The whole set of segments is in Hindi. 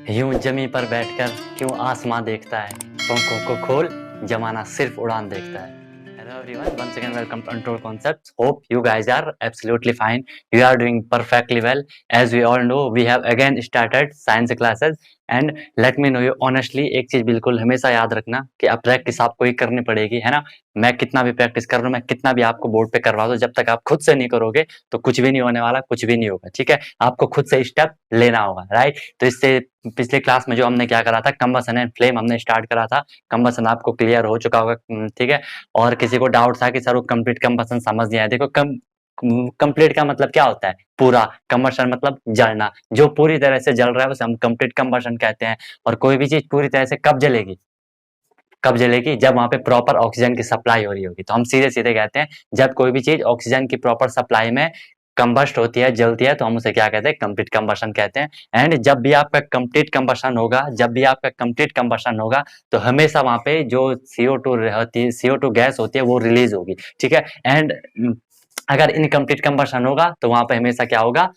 यूं जमी पर बैठकर क्यों आसमां देखता है, पंखों को खोल जमाना सिर्फ उड़ान देखता है। Hello everyone, once again welcome to Untold Concepts. Hope you guys are absolutely fine. You are doing perfectly well. As we all know, we have again started science classes. And let me know you honestly, एक चीज बिल्कुल हमेशा याद रखना कि अब प्रैक्टिस आपको ही करनी पड़ेगी, है ना। मैं कितना भी प्रैक्टिस कर रहा हूँ, मैं कितना भी आपको बोर्ड पे करवा दूं, जब तक आप खुद से नहीं करोगे तो कुछ भी नहीं होने वाला, कुछ भी नहीं होगा। ठीक है, आपको खुद से स्टेप लेना होगा, राइट। तो इससे पिछले क्लास में जो हमने क्या करा था, कंबसन एंड फ्लेम हमने स्टार्ट करा था। कंबसन आपको क्लियर हो चुका होगा, ठीक है। और किसी को डाउट था कि सर वो कंप्लीट कंबसन समझ नहीं आया, देखो कंप्लीट का मतलब क्या होता है, पूरा। कंबशन मतलब जलना, जो पूरी तरह से जल रहा है उसे हम कंप्लीट कंबशन कहते हैं। और कोई भी चीज पूरी तरह से कब जलेगी, कब जलेगी, जब वहां पे प्रॉपर ऑक्सीजन की सप्लाई हो रही होगी। तो हम सीधे सीधे कहते हैं जब कोई भी चीज ऑक्सीजन की प्रॉपर सप्लाई में कंबस्ट होती है, जलती है, तो हम उसे क्या कहते हैं, कंप्लीट कंबशन कहते हैं। एंड जब भी आपका कंप्लीट कंबशन होगा, जब भी आपका कंप्लीट कंबशन होगा, तो हमेशा वहां पे जो CO2 रहती है, CO2 गैस होती है, वो रिलीज होगी। ठीक है। एंड अगर इनकम्प्लीट कंबशन होगा तो वहां पे हमेशा क्या होगा,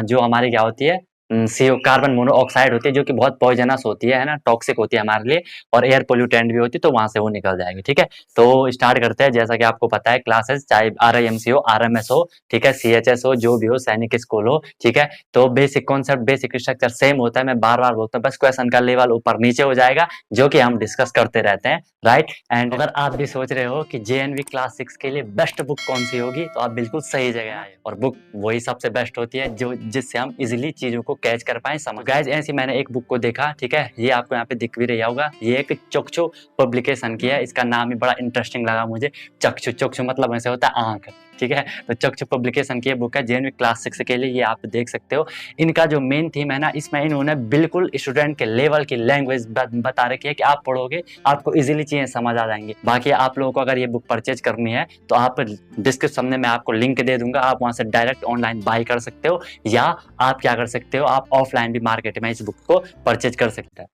जो हमारी क्या होती है, CO कार्बन मोनोऑक्साइड होती है, जो कि बहुत पॉइजनस होती है ना, टॉक्सिक होती है हमारे लिए, और एयर पोल्यूटेंट भी होती है, तो वहां से वो निकल जाएगी। ठीक है, तो स्टार्ट करते हैं। जैसा कि आपको पता है क्लासेस, चाहे RIMC हो, RMS हो, ठीक है, CHS हो, जो भी हो, सैनिक स्कूल हो, ठीक है, तो basic concept, basic structure same होता है। मैं बार बार बोलता हूँ, बस क्वेश्चन का लेवल ऊपर नीचे हो जाएगा, जो कि हम डिस्कस करते रहते हैं, राइट। एंड अगर आप भी सोच रहे हो कि JNV क्लास 6 के लिए बेस्ट बुक कौन सी होगी, तो आप बिल्कुल सही जगह आए। और बुक वही सबसे बेस्ट होती है जो जिससे हम इजीली चीजों को कैच कर पाए, समझ। गाइस, ऐसी मैंने एक बुक को देखा, ठीक है, ये आपको यहाँ पे दिख भी रहा होगा, ये एक चक्षु पब्लिकेशन की है। इसका नाम ही बड़ा इंटरेस्टिंग लगा मुझे, चक्षु। चक्षु मतलब ऐसे होता है आंख, ठीक है। तो चक्षु पब्लिकेशन की बुक है JNV क्लास 6 के लिए, ये आप देख सकते हो। इनका जो मेन थीम है ना, इसमें इन्होंने बिल्कुल स्टूडेंट के लेवल की लैंग्वेज बता रखी है कि आप पढ़ोगे आपको इजीली चीजें समझ आ जाएंगी। बाकी आप लोगों को अगर ये बुक परचेज करनी है तो आप डिस्क्रिप्शन में मैं आपको लिंक दे दूंगा, आप वहां से डायरेक्ट ऑनलाइन बाय कर सकते हो, या आप क्या कर सकते हो, आप ऑफलाइन भी मार्केट में इस बुक को परचेज कर सकते हैं।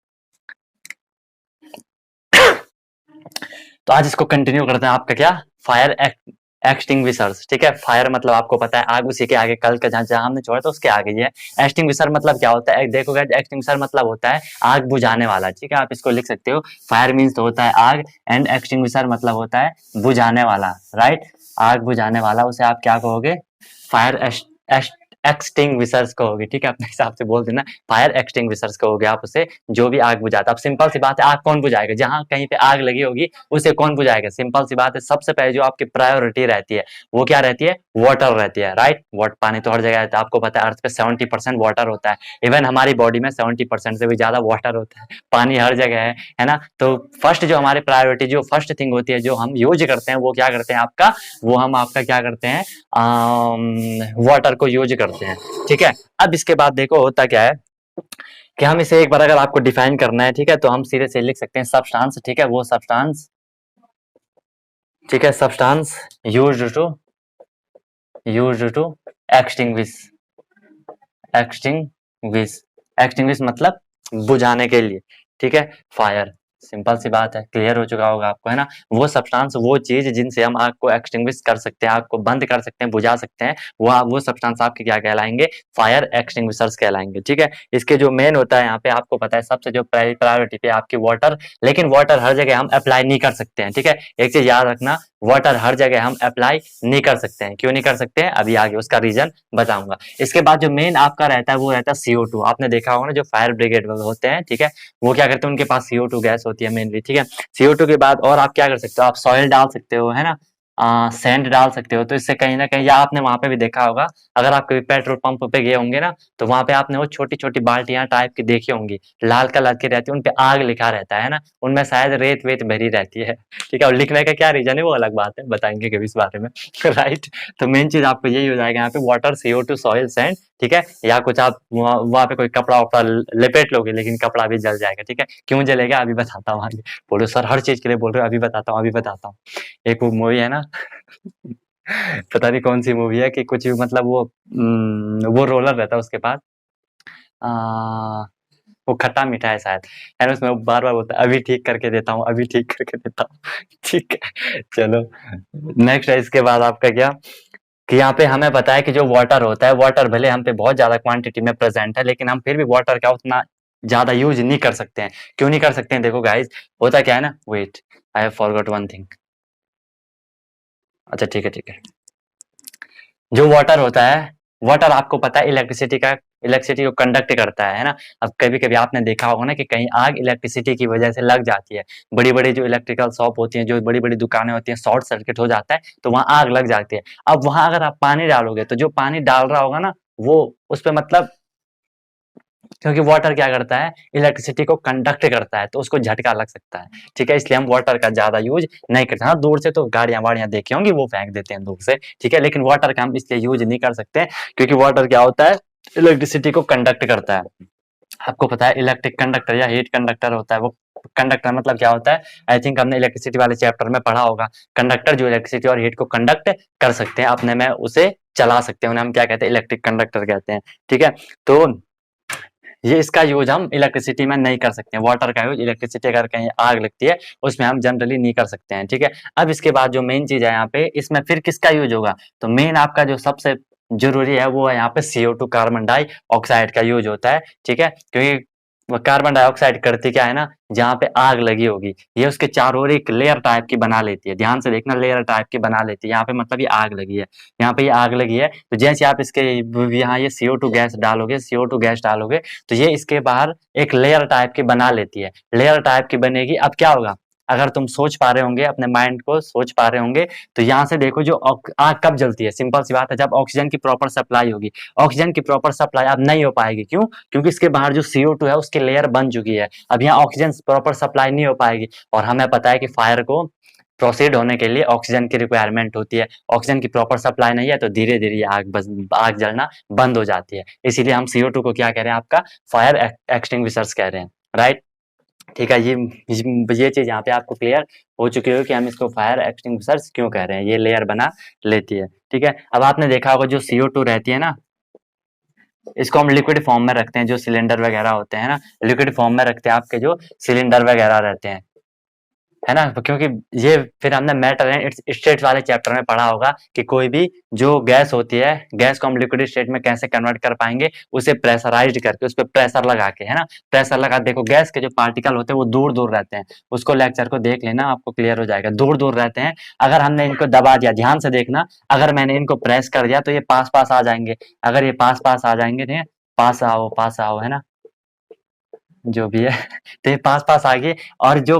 तो आज इसको कंटिन्यू करते हैं। आपका क्या, फायर एक्सटिंग्विशर्स, ठीक है। फायर मतलब आपको पता है आग, उसी के आगे कल का जहां हमने छोड़ा था उसके आगे ये है। एक्सटिंग्विशर मतलब क्या होता है, देखो गाइस, एक्सटिंग्विशर मतलब होता है आग बुझाने वाला, ठीक है। आप इसको लिख सकते हो, फायर मीन्स तो होता है आग, एंड एक्सटिंग्विशर मतलब होता है बुझाने वाला, राइट। आग बुझाने वाला, उसे आप क्या कहोगे, फायर एक्सटिंग्विशर्स कहोगे, ठीक है। अपने हिसाब से बोल देना, फायर एक्सटिंग्विशर्स कहोगे आप उसे, जो भी आग बुझाता। अब सिंपल सी बात है, आग कौन बुझाएगा, जहां कहीं पे आग लगी होगी उसे कौन बुझाएगा, सिंपल सी बात है। सबसे पहले जो आपकी प्रायोरिटी रहती है वो क्या रहती है, वाटर रहती है, राइट। वाटर, पानी तो हर जगह रहता है, आपको पता है अर्थ पे 70% वाटर होता है, इवन हमारी बॉडी में 70% से भी ज्यादा वाटर होता है, पानी हर जगह है ना। तो फर्स्ट जो हमारी प्रायोरिटी, जो फर्स्ट थिंग होती है जो हम यूज करते हैं, वो क्या करते हैं आपका, वो हम आपका क्या करते हैं, वाटर को यूज करते हैं, ठीक है। अब इसके बाद देखो होता क्या है कि हम इसे एक बार अगर आपको डिफाइन करना है, ठीक है, तो हम सीधे से लिख सकते हैं सब्सटेंस, ठीक है, वो सब्सटेंस, ठीक है, substance used to extinguish, extinguish, extinguish मतलब बुझाने के लिए, ठीक है, फायर। सिंपल सी बात है, क्लियर हो चुका होगा आपको, है ना। वो सब्सटेंस, वो चीज जिनसे हम आग को एक्सटिंग्विश कर सकते हैं, आग को बंद कर सकते हैं, बुझा सकते हैं, वो सब्सटेंस आपके क्या कहलाएंगे, फायर एक्सटिंग्विशर्स कहलाएंगे, ठीक है। इसके जो मेन होता है यहाँ पे आपको पता है, सबसे जो प्रायोरिटी पे आपकी वाटर, लेकिन वाटर हर जगह हम अप्लाई नहीं कर सकते हैं, ठीक है। एक चीज याद रखना, वाटर हर जगह हम अप्लाई नहीं कर सकते हैं। क्यों नहीं कर सकते हैं, अभी आगे उसका रीजन बताऊंगा। इसके बाद जो मेन आपका रहता है वो रहता है CO2। आपने देखा होगा ना, जो फायर ब्रिगेड होते हैं, ठीक है, वो क्या करते हैं, उनके पास CO2 गैस होती है मेनली, ठीक है। CO2 के बाद और आप क्या कर सकते हो, आप सॉइल डाल सकते हो, है ना, सैंड डाल सकते हो। तो इससे कहीं ना कहीं, या आपने वहां पे भी देखा होगा, अगर आप कभी पेट्रोल पंप पे गए होंगे ना, तो वहां पे आपने वो छोटी छोटी बाल्टियां टाइप की देखी होंगी, लाल कलर की रहती है, उनपे आग लिखा रहता है ना, उनमें शायद रेत वेत भरी रहती है, ठीक है। और लिखने का क्या रीजन है वो अलग बात है, बताएंगे कभी इस बारे में राइट। तो मेन चीज आपको यही हो जाएगा यहाँ पे, वाटर, CO2, सॉइल, सैंड, ठीक है। या कुछ आप वहां पे कोई कपड़ा वपड़ा लपेट लोगे, लेकिन कपड़ा भी जल जाएगा, ठीक है। क्यों जलेगा अभी बताता हूँ आगे। बोलो सर हर चीज के लिए बोल रहे हो, अभी बताता हूँ, अभी बताता हूँ। एक वो मूवी है ना पता नहीं कौन सी मूवी है, कि कुछ भी मतलब वो रोलर रहता है उसके पास, आ, वो खट्टा मीठा है शायद, है ना, उसमें वो बार बार बोलता है अभी ठीक करके देता हूँ, अभी ठीक करके देता हूँ ठीक है, चलो नेक्स्ट है। इसके बाद आपका क्या, कि यहाँ पे हमें पता है कि जो वाटर होता है, वाटर भले हम पे बहुत ज्यादा क्वांटिटी में प्रेजेंट है, लेकिन हम फिर भी वाटर का उतना ज्यादा यूज नहीं कर सकते हैं। क्यों नहीं कर सकते हैं? देखो गाइज, होता क्या है ना, wait, I have forgot one thing. अच्छा ठीक है ठीक है। जो वाटर होता है, वाटर आपको पता है इलेक्ट्रिसिटी को कंडक्ट करता है ना। अब कभी कभी आपने देखा होगा ना कि कहीं आग इलेक्ट्रिसिटी की वजह से लग जाती है, बड़ी बड़ी जो इलेक्ट्रिकल शॉप होती हैं, जो बड़ी बड़ी दुकानें होती हैं, शॉर्ट सर्किट हो जाता है तो वहां आग लग जाती है। अब वहां अगर आप पानी डालोगे तो जो पानी डाल रहा होगा ना, वो उस पर मतलब, क्योंकि वाटर क्या करता है, इलेक्ट्रिसिटी को कंडक्ट करता है, तो उसको झटका लग सकता है। ठीक है, इसलिए हम वाटर का ज्यादा यूज नहीं करते। हाँ, दूर से तो गाड़ियां वाड़ियां देखी होंगी, वो फेंक देते हैं दूर से, ठीक है, लेकिन वाटर का हम इसलिए यूज नहीं कर सकते, क्योंकि वाटर क्या होता है, इलेक्ट्रिसिटी को कंडक्ट करता है। आपको पता है इलेक्ट्रिक कंडक्टर या हीट कंडक्टर होता है, वो कंडक्टर मतलब क्या होता है, आई थिंक हमने इलेक्ट्रिसिटी वाले चैप्टर में पढ़ा होगा। कंडक्टर जो इलेक्ट्रिसिटी और हीट को कंडक्ट कर सकते हैं, अपने में उसे चला सकते हैं, उन्हें हम क्या कहते हैं, इलेक्ट्रिक कंडक्टर कहते हैं। ठीक है, तो ये इसका यूज हम इलेक्ट्रिसिटी में नहीं कर सकते हैं। वाटर का यूज इलेक्ट्रिसिटी अगर कहीं आग लगती है उसमें हम जनरली नहीं कर सकते हैं। ठीक है, अब इसके बाद जो मेन चीज है यहाँ पे, इसमें फिर किसका यूज होगा, तो मेन आपका जो सबसे जरूरी है वो है यहाँ पे CO2 कार्बन डाई ऑक्साइड का यूज होता है। ठीक है, क्योंकि कार्बन डाइऑक्साइड करती क्या है ना, जहाँ पे आग लगी होगी ये उसके चारों ओर एक लेयर टाइप की बना लेती है। ध्यान से देखना, लेयर टाइप की बना लेती है। यहाँ पे मतलब ये आग लगी है, यहाँ पे ये आग लगी है, तो जैसे आप इसके यहाँ ये CO2 गैस डालोगे, CO2 गैस डालोगे, तो ये इसके बाहर एक लेयर टाइप की बना लेती है। लेयर टाइप की बनेगी, अब क्या होगा, अगर तुम सोच पा रहे होंगे, अपने माइंड को सोच पा रहे होंगे, तो यहाँ से देखो जो आग कब जलती है, सिंपल सी बात है, जब ऑक्सीजन की प्रॉपर सप्लाई होगी। ऑक्सीजन की प्रॉपर सप्लाई अब नहीं हो पाएगी, क्यों, क्योंकि इसके बाहर जो CO2 है उसकी लेयर बन चुकी है, अब यहाँ ऑक्सीजन प्रॉपर सप्लाई नहीं हो पाएगी। और हमें पता है कि फायर को प्रोसीड होने के लिए ऑक्सीजन की रिक्वायरमेंट होती है, ऑक्सीजन की प्रॉपर सप्लाई नहीं है तो धीरे धीरे आग जलना बंद हो जाती है। इसीलिए हम CO2 को क्या कह रहे हैं, आपका फायर एक्सटिंग्विशर्स कह रहे हैं, राइट। ठीक है, ये चीज यहाँ पे आपको क्लियर हो चुकी हो कि हम इसको फायर एक्सटिंग्विशर्स क्यों कह रहे हैं, ये लेयर बना लेती है। ठीक है, अब आपने देखा होगा जो CO2 रहती है ना, इसको हम लिक्विड फॉर्म में रखते हैं, जो सिलेंडर वगैरह होते हैं ना, लिक्विड फॉर्म में रखते हैं आपके जो सिलेंडर वगैरह रहते हैं, है ना, क्योंकि ये फिर हमने मेटल एंड इट्स स्टेट वाले चैप्टर में पढ़ा होगा कि कोई भी जो गैस होती है, गैस को हम लिक्विड स्टेट में कैसे कन्वर्ट कर पाएंगे, उसे प्रेशराइज्ड करके, उस पर प्रेशर लगा के, है ना, प्रेशर लगा, देखो गैस के जो पार्टिकल होते हैं वो दूर दूर रहते हैं, उसको लेक्चर को देख लेना, आपको क्लियर हो जाएगा, दूर दूर रहते हैं। अगर हमने इनको दबा दिया, ध्यान से देखना, अगर मैंने इनको प्रेस कर दिया तो ये पास पास आ जाएंगे, अगर ये पास पास आ जाएंगे, तो पास आओ, है ना, जो भी है तो ये पास पास आ गई। और जो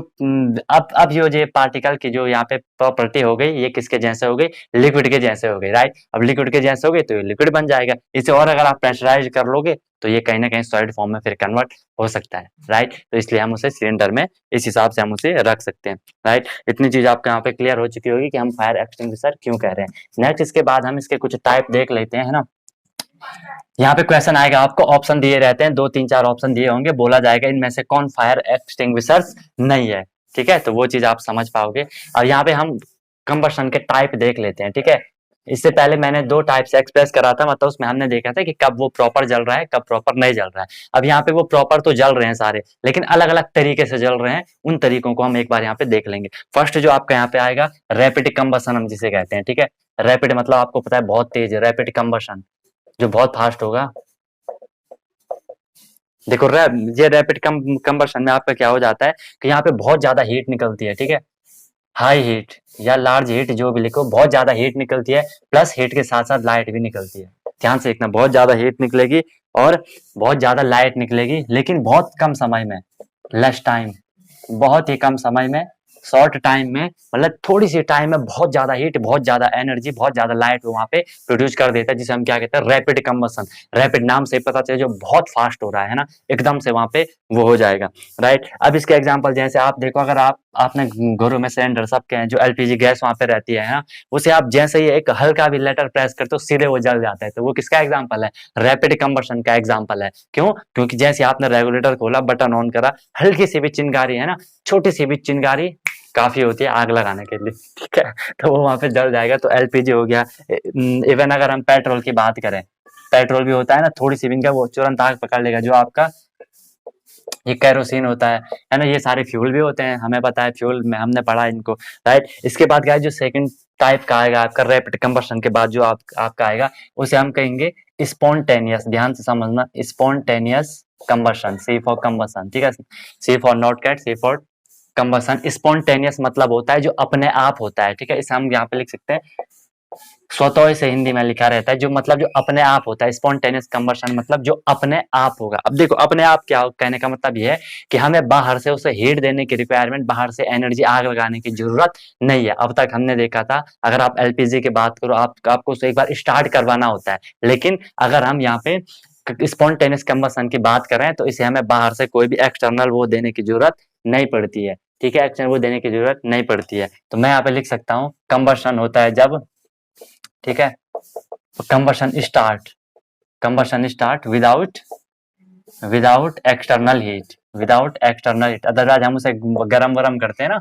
अब ये पार्टिकल की जो यहाँ पे प्रॉपर्टी हो गई, ये किसके जैसे हो गई, लिक्विड के जैसे हो गई, राइट। अब लिक्विड के जैसे हो गई तो ये लिक्विड बन जाएगा। इसे और अगर आप प्रेशराइज कर लोगे तो ये कहीं ना कहीं सॉलिड फॉर्म में फिर कन्वर्ट हो सकता है, राइट। तो इसलिए हम उसे सिलेंडर में इस हिसाब से हम उसे रख सकते हैं, राइट। इतनी चीज आपको यहाँ पे क्लियर हो चुकी होगी कि हम फायर एक्सटिंग्विशर क्यों कह रहे हैं। नेक्स्ट इसके बाद हम इसके कुछ टाइप देख लेते हैं, है ना। यहाँ पे क्वेश्चन आएगा, आपको ऑप्शन दिए रहते हैं, 2 3 4 ऑप्शन दिए होंगे, बोला जाएगा इनमें से कौन फायर एक्सटिंग्विशर्स नहीं है। ठीक है, तो वो चीज आप समझ पाओगे। और यहाँ पे हम कंबशन के टाइप देख लेते हैं, ठीक है। इससे पहले मैंने 2 टाइप से एक्सप्रेस करा था, मतलब उसमें हमने देखा था कि कब वो प्रॉपर जल रहा है, कब प्रॉपर नहीं जल रहा है। अब यहाँ पे वो प्रॉपर तो जल रहे हैं सारे, लेकिन अलग अलग तरीके से जल रहे हैं, उन तरीकों को हम एक बार यहाँ पे देख लेंगे। फर्स्ट जो आपका यहाँ पे आएगा, रैपिड कंबशन हम जिसे कहते हैं, ठीक है। रैपिड मतलब आपको पता है बहुत तेज, रैपिड कंबशन जो बहुत फास्ट होगा। देखो ये रैपिड कंबशन में आपका क्या हो जाता है कि यहाँ पे बहुत ज्यादा हीट निकलती है, ठीक है। हाई हीट या लार्ज हीट जो भी लिखो, बहुत ज्यादा हीट निकलती है, प्लस हीट के साथ साथ लाइट भी निकलती है। ध्यान से देखना, बहुत ज्यादा हीट निकलेगी और बहुत ज्यादा लाइट निकलेगी, लेकिन बहुत कम समय में, लेस टाइम, बहुत ही कम समय में, शॉर्ट टाइम में, मतलब थोड़ी सी टाइम में बहुत ज्यादा हीट, बहुत ज्यादा एनर्जी, बहुत ज्यादा लाइट वहां पे प्रोड्यूस कर देता है, जिसे हम क्या कहते हैं, रैपिड कंबशन। रैपिड नाम से पता चले जो बहुत फास्ट हो रहा है ना, एकदम से वहां पे वो हो जाएगा, राइट। अब इसके एग्जांपल जैसे आप देखो, अगर आपने घरों में सिलेंडर सबके हैं, जो LPG गैस वहां पे रहती है ना, उसे आप जैसे ही एक हल्का भी लेटर प्रेस करते हो सीधे वो जल जाता है, तो वो किसका एग्जाम्पल है, रैपिड कंबशन का एग्जाम्पल है। क्यों, क्योंकि जैसे आपने रेगुलेटर खोला, बटन ऑन करा, हल्की सी भी चिंगारी है ना, छोटी सी भी चिंगारी काफी होती है आग लगाने के लिए, ठीक है, तो वो वहां पे जल जाएगा। तो LPG हो गया। इवन अगर हम पेट्रोल की बात करें, पेट्रोल भी होता है ना, थोड़ी सी भी वो तुरंत आग पकड़ लेगा। जो आपका ये कैरोसिन होता है ना, ये सारे फ्यूल भी होते हैं, हमें पता है, फ्यूल में हमने पढ़ा इनको, राइट। इसके बाद क्या है, जो सेकंड टाइप का आएगा आपका रैपिड कंबशन के बाद, जो आपका आएगा उसे हम कहेंगे स्पॉन्टेनियस। ध्यान से समझना, spontaneous combustion, C for combustion, ठीक है, C for not cat, C for combustion. Spontaneous मतलब होता है जो अपने आप होता है, ठीक है, इसे हम यहाँ पे लिख सकते हैं स्वतः से, हिंदी में लिखा रहता है जो मतलब जो अपने आप होता है। स्पॉन्टेनियस कंबशन मतलब जो अपने आप होगा। अब देखो अपने आप क्या कहने का मतलब ये है कि हमें बाहर से उसे हीट देने की रिक्वायरमेंट, बाहर से एनर्जी आग लगाने की जरूरत नहीं है। अब तक हमने देखा था अगर आप एलपीजी की बात करो, आपको उसे एक बार स्टार्ट करवाना होता है, लेकिन अगर हम यहाँ पे स्पॉन्टेनियस कंबशन की बात करें तो इसे हमें बाहर से कोई भी एक्सटर्नल वो देने की जरूरत नहीं पड़ती है, ठीक है, एक्सटर्नल वो देने की जरूरत नहीं पड़ती है। तो मैं यहाँ पे लिख सकता हूँ कंबशन होता है जब, ठीक है, combustion start without external heat, otherwise हम उसे गरम वरम करते हैं ना,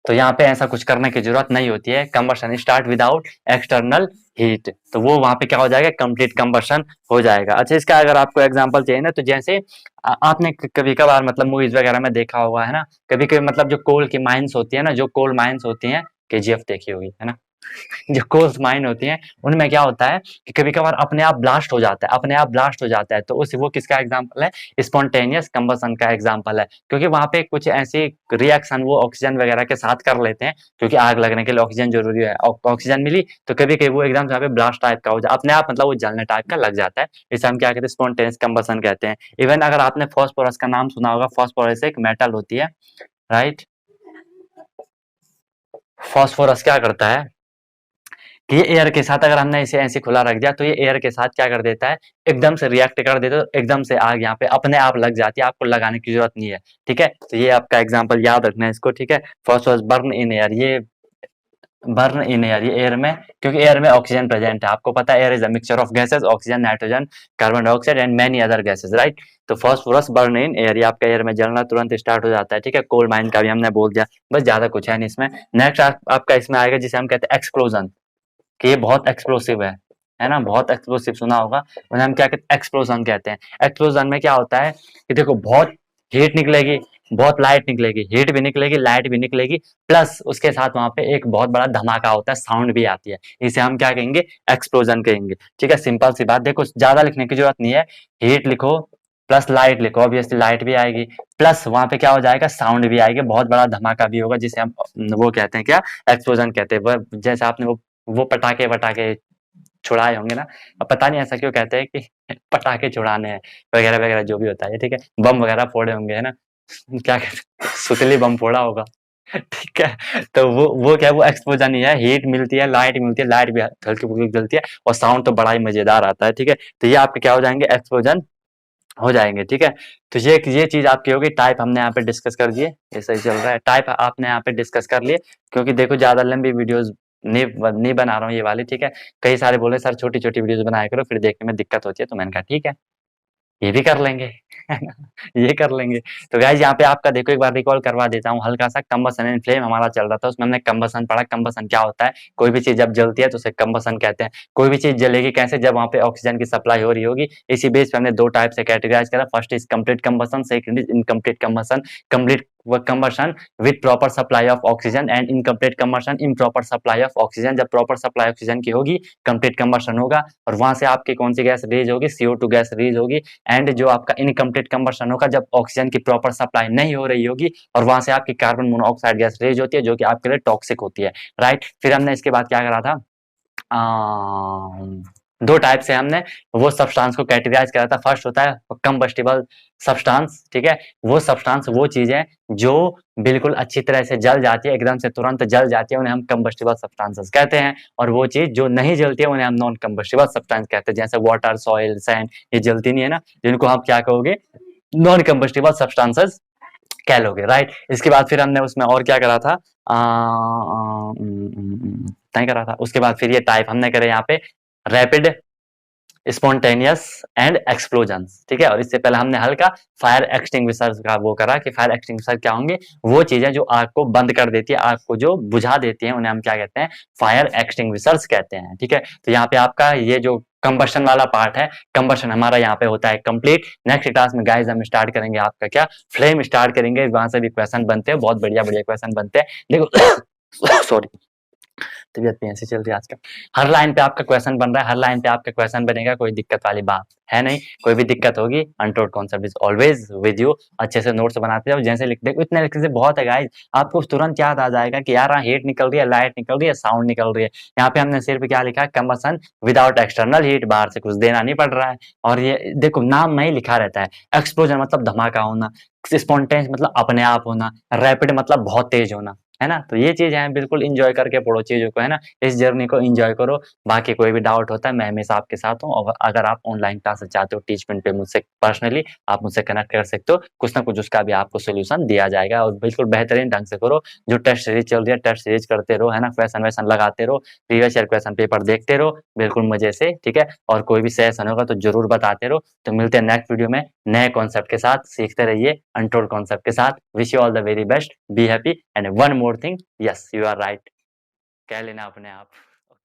तो यहाँ पे ऐसा कुछ करने की जरूरत नहीं होती है। Combustion start without external heat, तो वो वहां पे क्या हो जाएगा, कंप्लीट कंबशन हो जाएगा। अच्छा, इसका अगर आपको एग्जांपल चाहिए ना, तो जैसे आपने कभी कभार मतलब मूवीज वगैरह में देखा होगा, है ना, कभी कभी मतलब जो कोल की माइंस होती है ना, जो कोल माइंस होती हैं, केजीएफ देखी होगी, है ना, जो कोल्स माइन होती हैं उनमें क्या होता है कि कभी कभार अपने आप ब्लास्ट हो जाता है, तो उस वो किसका एग्जांपल है, स्पॉन्टेनियस कंबशन का एग्जांपल है, क्योंकि वहां पे कुछ ऐसी रिएक्शन वो ऑक्सीजन वगैरह के साथ कर लेते हैं, क्योंकि आग लगने के लिए ऑक्सीजन जरूरी है, ऑक्सीजन मिली तो कभी कभी वो एकदम से ब्लास्ट टाइप का हो जाए, अपने आप मतलब वो जलने टाइप का लग जाता है, इसे हम क्या कहते हैं, स्पॉन्टेनियस कंबशन कहते हैं। इवन अगर आपने फॉस्फोरस का नाम सुना होगा, फॉस्फोरस एक मेटल होती है, राइट, फॉस्फोरस क्या करता है कि ये एयर के साथ अगर हमने इसे ऐसे खुला रख दिया तो ये एयर के साथ क्या कर देता है, एकदम से रिएक्ट कर देता है, तो एकदम से आग यहाँ पे अपने आप लग जाती है, आपको लगाने की जरूरत नहीं है, ठीक है। तो ये आपका एग्जांपल याद रखना है इसको, ठीक है। फॉस्फोरस बर्न इन एयर, ये बर्न इन एयर, ये एयर में, क्योंकि एयर में ऑक्सीजन प्रेजेंट है, आपको पता है air is a mixture of gases, oxygen, nitrogen, carbon dioxide and many other gases, right. तो फॉस्फोरस बर्न इन एयर, ये आपका एयर में जलना तुरंत स्टार्ट हो जाता है, ठीक है। कोल माइन का भी हमने बोल दिया, बस ज्यादा कुछ है नहीं इसमें। नेक्स्ट आपका इसमें आएगा जिसे हम कहते हैं एक्सप्लोजन, कि ये बहुत एक्सप्लोसिव है ना, बहुत एक्सप्लोसिव सुना होगा, उन्हें हम क्या कहते हैं, एक्सप्लोजन कहते हैं। एक्सप्लोजन में क्या होता है कि देखो बहुत हीट निकलेगी, बहुत लाइट निकलेगी, हीट भी निकलेगी, लाइट भी निकलेगी, प्लस उसके साथ वहां पे एक बहुत बड़ा धमाका होता है, साउंड भी आती है, इसे हम क्या कहेंगे, एक्सप्लोजन कहेंगे, ठीक है। सिंपल सी बात, देखो ज्यादा लिखने की जरूरत नहीं है, हीट लिखो प्लस लाइट लिखो, ऑब्वियसली लाइट भी आएगी, प्लस वहां पे क्या हो जाएगा, साउंड भी आएगी, बहुत बड़ा धमाका भी होगा, जिसे हम वो कहते हैं क्या, एक्सप्लोजन कहते हैं। जैसे आपने वो पटाखे वटाखे छुड़ाए होंगे ना, अब पता नहीं ऐसा क्यों कहते हैं कि पटाखे छुड़ाने हैं वगैरह वगैरह, जो भी होता है, ठीक है, बम वगैरह फोड़े होंगे, है ना, क्या कहते हैं, सुतली बम फोड़ा होगा, ठीक है। तो वो क्या है, वो एक्सप्लोजन ही है, हीट मिलती है, लाइट मिलती है, लाइट भी हल्की फुल्की जलती है, और साउंड तो बड़ा ही मजेदार आता है, ठीक है। तो ये आपके क्या हो जाएंगे, एक्सप्लोजन हो जाएंगे, ठीक है। तो ये चीज आपकी होगी, टाइप हमने यहाँ पे डिस्कस कर दिए, ये सही चल रहा है, टाइप आपने यहाँ पे डिस्कस कर लिए, क्योंकि देखो ज्यादा लंबी वीडियोस नहीं बना रहा हूँ ये वाली, ठीक है। कई सारे बोले सर छोटी छोटी वीडियोस बनाया करो, फिर देखने में दिक्कत होती है, तो मैंने कहा ठीक है, ये भी कर लेंगे, है ना, ये कर लेंगे। तो गाइज यहाँ पे आपका देखो एक बार रिकॉल करवा देता हूँ हल्का सा, कंबसन एंड फ्लेम हमारा चल रहा था, उसमें हमने कंबसन पढ़ा। कंबसन क्या होता है, कोई भी चीज जब जलती है तो उसे कंबसन कहते हैं। कोई भी चीज जलेगी कैसे, जब वहां पे ऑक्सीजन की सप्लाई हो रही होगी। इसी बेस पे हमने दो टाइप से कैटेगराइज करा, first is complete combustion, second is incomplete combustion. Complete combustion with proper supply of oxygen, and incomplete combustion improper supply of oxygen. जब प्रॉपर सप्लाई ऑक्सीजन की होगी कंप्लीट कंबशन होगा, और वहां से आपकी कौन सी गैस रिलीज होगी, CO2 गैस रिलीज होगी। एंड जो आपका इनकम्प्लीट कंबशन होगा जब ऑक्सीजन की प्रॉपर सप्लाई नहीं हो रही होगी, और वहां से आपकी कार्बन मोनोऑक्साइड गैस रिलीज होती है, जो कि आपके लिए टॉक्सिक होती है, राइट। फिर हमने इसके बाद क्या करा था, दो टाइप से हमने वो सब्सटेंस को कैटेगराइज करा था। फर्स्ट होता है कंबस्टिबल सब्सटेंस, ठीक है, वो सब्सटेंस वो चीज है जो बिल्कुल अच्छी तरह से जल जाती है, एकदम से तुरंत जल जाती है, उन्हें हम कंबस्टिबल सब्सटेंसेस कहते हैं। और वो चीज जो नहीं जलती है उन्हें हम नॉन कंबस्टिबल सब्सटेंस कहते हैं, जैसे वाटर, सॉइल, सैंड, ये जलती नहीं है ना, जिनको हम क्या कहोगे, नॉन कंबस्टिबल सब्सटेंसेस कह लोगे, राइट। इसके बाद फिर हमने उसमें और क्या करा था, तय करा था। उसके बाद फिर ये टाइप हमने करे यहाँ पे रैपिड, स्पॉन्टेनियस एंड एक्सप्लोजन, ठीक है। और इससे पहले हमने हल्का फायर एक्सटिंग्विशर का वो करा कि फायर एक्सटिंग्विशर क्या होंगे, वो चीजें जो आग को बंद कर देती है, आग को जो बुझा देती है, उन्हें हम क्या कहते हैं, फायर एक्सटिंग्विशर्स कहते हैं, ठीक है। तो यहाँ पे आपका ये जो कंबशन वाला पार्ट है, कंबशन हमारा यहाँ पे होता है कंप्लीट। नेक्स्ट क्लास में गाइस हम स्टार्ट करेंगे आपका क्या, फ्लेम स्टार्ट करेंगे, वहां से भी क्वेश्चन बनते हैं, बहुत बढ़िया बढ़िया क्वेश्चन बनते हैं, देखो सॉरी तबीयत भी ऐसी चल रही है आजकल। हर लाइन पे आपका क्वेश्चन बन रहा है, हर लाइन पे आपका क्वेश्चन बनेगा, कोई दिक्कत वाली बात है नहीं। कोई भी दिक्कत होगी, untold concept is always with you. अच्छे से नोट्स बनाते जाओ, जैसे लिखते हो इतने लिखने से बहुत है गाइस, आपको तुरंत याद आ जाएगा कि यार हीट निकल रही है, लाइट निकल रही है, साउंड निकल रही है। यहाँ पे हमने सिर्फ क्या लिखा है, कंबसन विदाउट एक्सटर्नल हीट, बाहर से कुछ देना नहीं पड़ रहा है। और ये देखो नाम में ही लिखा रहता है, एक्सप्लोजन मतलब धमाका होना, स्पॉन्टेनियस मतलब अपने आप होना, रैपिड मतलब बहुत तेज होना, है ना। तो ये चीज है, बिल्कुल इंजॉय करके पढ़ो चीजों को, है ना। इस जर्नी को इंजॉय करो। बाकी कोई भी डाउट होता है, मैं हमेशा आपके साथ हूँ। और अगर आप ऑनलाइन क्लासेस चाहते हो टीचमेंट पे मुझसे पर्सनली, आप मुझसे कनेक्ट कर सकते हो। कुछ ना कुछ उसका भी आपको सोल्यूशन दिया जाएगा, और बिल्कुल बेहतरीन ढंग से करो। जो टेस्ट सीरीज चल रही है, टेस्ट सीरीज करते रहो, है ना। क्वेश्चन वैसन लगाते रहो, प्रीवियस ईयर क्वेश्चन पेपर देखते रहो, बिल्कुल मजे से, ठीक है। और कोई भी सजेशन होगा तो जरूर बताते रहो। तो मिलते हैं नेक्स्ट वीडियो में नए कॉन्सेप्ट के साथ। सीखते रहिए अनटोल्ड कॉन्सेप्ट के साथ। Wish you all the very best, be happy and one more thing, yes you are right, कह लेना अपने आप।